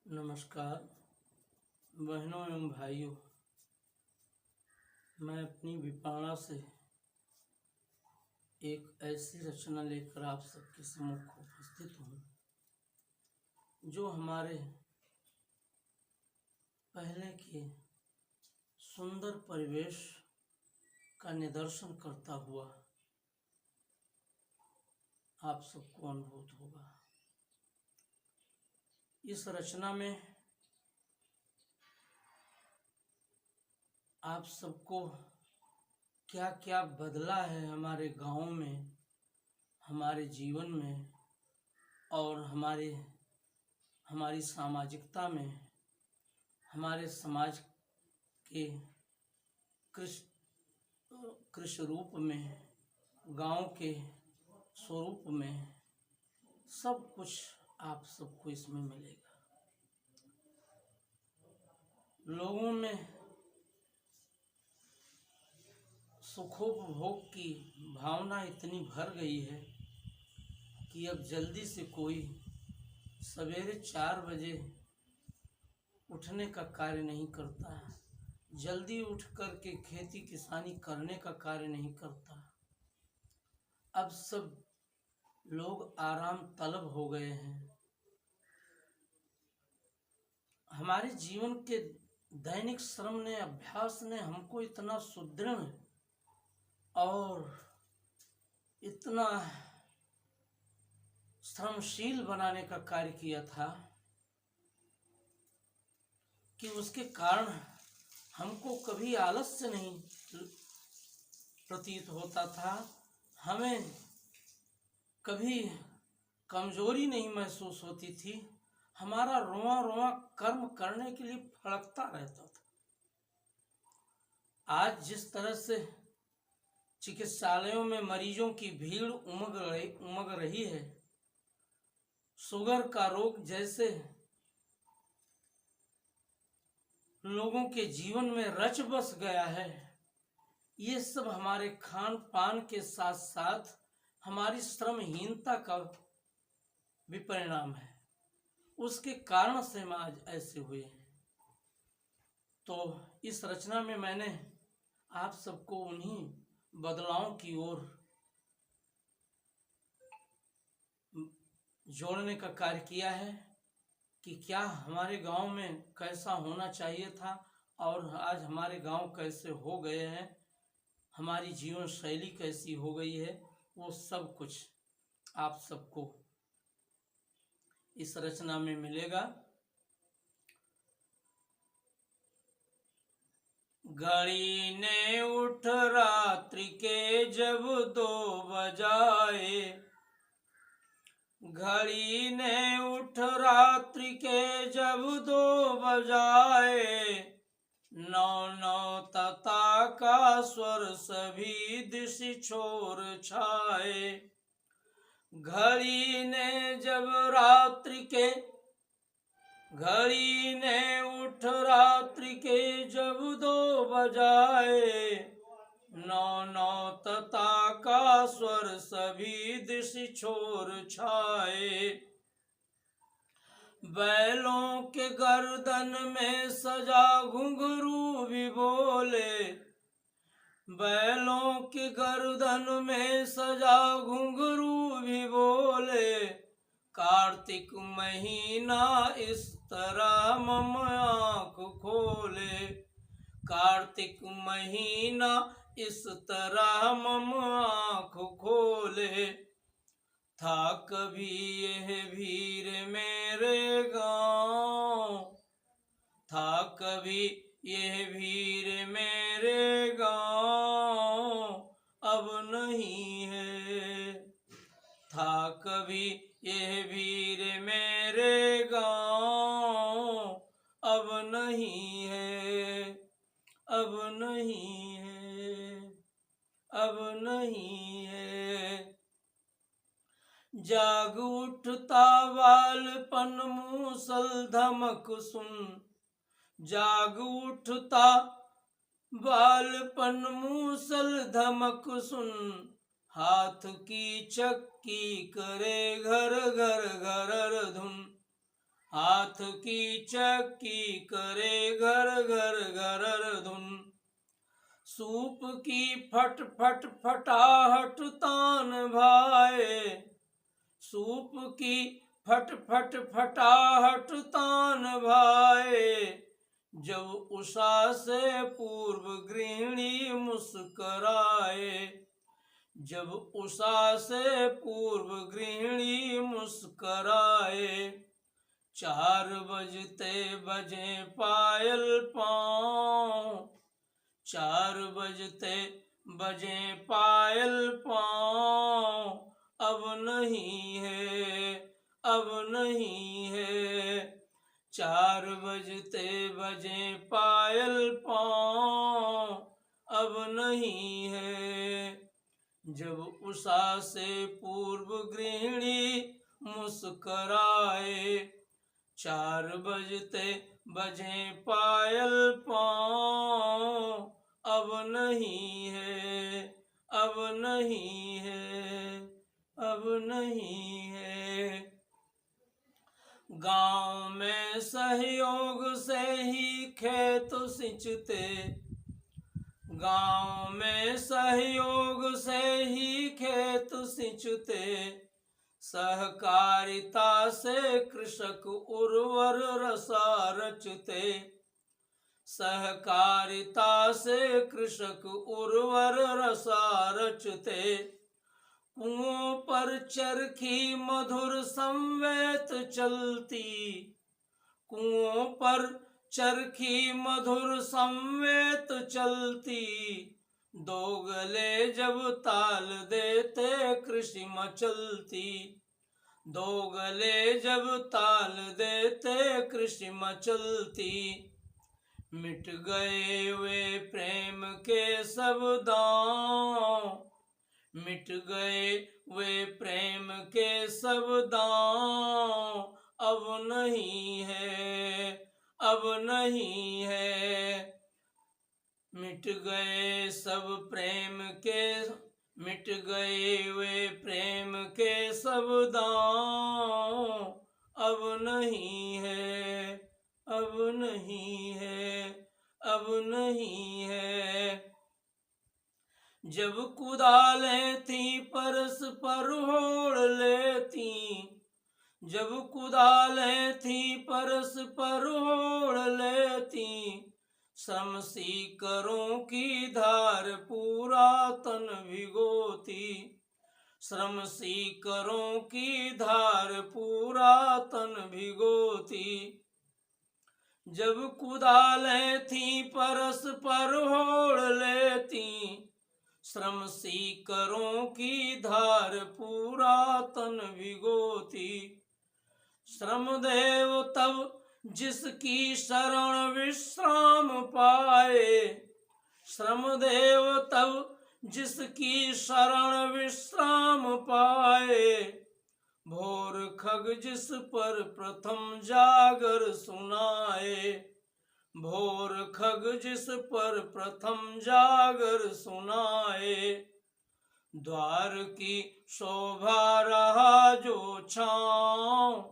नमस्कार बहनों एवं भाइयों। मैं अपनी विपाणा से एक ऐसी रचना लेकर आप सबके सम्मुख उपस्थित हूँ जो हमारे पहले के सुंदर परिवेश का निदर्शन करता हुआ आप सबको अनुभूत होगा। इस रचना में आप सबको क्या क्या बदला है हमारे गांव में, हमारे जीवन में और हमारी सामाजिकता में, हमारे समाज के कृष्ण रूप में, गांव के स्वरूप में, सब कुछ आप सबको इसमें मिलेगा। लोगों में सुखोपभोग की भावना इतनी भर गई है कि अब जल्दी से कोई सवेरे 4 बजे उठने का कार्य नहीं करता है, जल्दी उठ कर के खेती किसानी करने का कार्य नहीं करता। अब सब लोग आराम तलब हो गए हैं। हमारे जीवन के दैनिक श्रम ने, अभ्यास ने हमको इतना सुदृढ़ और इतना श्रमशील बनाने का कार्य किया था कि उसके कारण हमको कभी आलस्य नहीं प्रतीत होता था, हमें कभी कमजोरी नहीं महसूस होती थी। हमारा रोआ रोआ कर्म करने के लिए फड़कता रहता था। आज जिस तरह से चिकित्सालयों में मरीजों की भीड़ उमग रही है, शुगर का रोग जैसे लोगों के जीवन में रच बस गया है, ये सब हमारे खान पान के साथ साथ हमारी श्रमहीनता का विपरिणाम है। उसके कारण से हम आज ऐसे हुए हैं। तो इस रचना में मैंने आप सबको उन्हीं बदलावों की ओर जोड़ने का कार्य किया है कि क्या हमारे गांव में कैसा होना चाहिए था और आज हमारे गांव कैसे हो गए हैं, हमारी जीवन शैली कैसी हो गई है, वो सब कुछ आप सबको इस रचना में मिलेगा। घड़ी ने उठ रात्रि के जब 2 बजाए, घड़ी ने उठ रात्रि के जब 2 बजाए, 9 तता का स्वर सभी दिश छोर छाए। घड़ी ने उठ रात्रि के जब 2 बजाए, 9 तता का स्वर सभी दिश छोर छाए। बैलों के गर्दन में सजा घुंघरू भी बोले, बैलों के गर्दन में सजा घुंघरू भी बोले, कार्तिक महीना इस तरह मम आँख खोले, कार्तिक महीना इस तरह मम आँख खोले। था कभी यह भीर मेरे गाँव, था कभी यह भीर मेरे गाँव, अब नहीं है। था कभी यह भीर मेरे गाँव, अब नहीं है, अब नहीं है, अब नहीं है। जाग उठता बालपन मूसल धमक सुन, जाग उठता बालपन मूसल धमक सुन, हाथ की चक्की करे घर घर घरर धुन, हाथ की चक्की करे घर घर घर धुन। सूप की फट फट फटाहट तान भाए, सूप की फट फट फटाहट तान भाए। जब उषा से पूर्व गृहिणी मुस्कराए, जब उषा से पूर्व गृहिणी मुस्कराए। 4 बजते बजे पायल पाँव, 4 बजते बजे पायल पाँव। अब नहीं है, अब नहीं है। 4 बजते बजे पायल पाँव, अब नहीं है। जब उषा से पूर्व गृहिणी मुस्कराए। 4 बजते बजे पायल पाँव, अब नहीं है, अब नहीं है, अब नहीं है। गांव में सहयोग से ही खेत सिंचते, गांव में सहयोग से ही खेत सिंचते। सहकारिता से कृषक उर्वर रसा रचते, सहकारिता से कृषक उर्वर रसा रचते। कुओं पर चरखी मधुर संवेत चलती, कुओं पर चरखी मधुर संवेत चलती। दोगले जब ताल देते कृषि मचलती, दोगले जब ताल देते कृषि मचलती। मिट गए वे प्रेम के सब दांव, मिट गए वे प्रेम के सब दांव। अब नहीं है, अब नहीं है। मिट गए सब प्रेम के, मिट गए वे प्रेम के सब दांव। अब नहीं है, अब नहीं है, अब नहीं है। जब कुदालें थी परस्पर होड़ लेती, जब कुदालें थी परस्पर होड़ लेती। श्रम सीकरों की धार पूरा तन भिगोती, श्रम सीकरों की धार पूरा तन भिगोती। जब कुदालें थी परस्पर होड़ लेती, श्रम सीकरों की धार पूरा तन भिगोती। श्रमदेव तब जिसकी शरण विश्राम पाए, श्रमदेव तब जिसकी शरण विश्राम पाए। भोर खग जिस पर प्रथम जागर सुनाए, भोर खग जिस पर प्रथम जागर सुनाए। द्वार की शोभा रहा जो छाँव,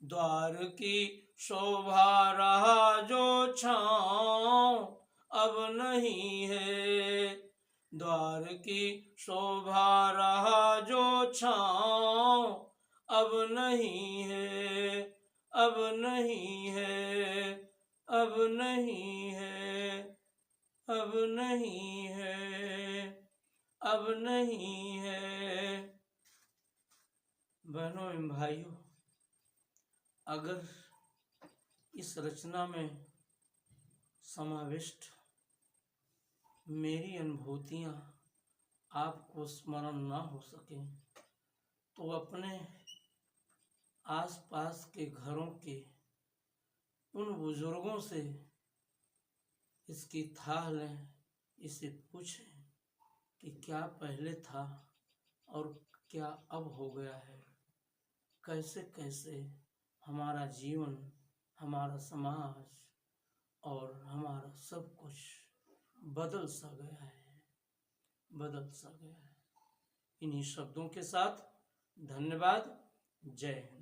द्वार की शोभा रहा जो छाँव। अब नहीं है, द्वार की शोभा रहा जो छाँव। अब नहीं है, अब नहीं है, अब नहीं है, अब नहीं है, अब नहीं है। बहनों एवं भाइयों, अगर इस रचना में समाविष्ट मेरी अनुभूतियाँ आपको स्मरण ना हो सके तो अपने आसपास के घरों के उन बुजुर्गों से इसकी थाह लें, इसे पूछें कि क्या पहले था और क्या अब हो गया है। कैसे कैसे हमारा जीवन, हमारा समाज और हमारा सब कुछ बदल सा गया है, बदल सा गया है। इन्हीं शब्दों के साथ धन्यवाद। जय हिंद।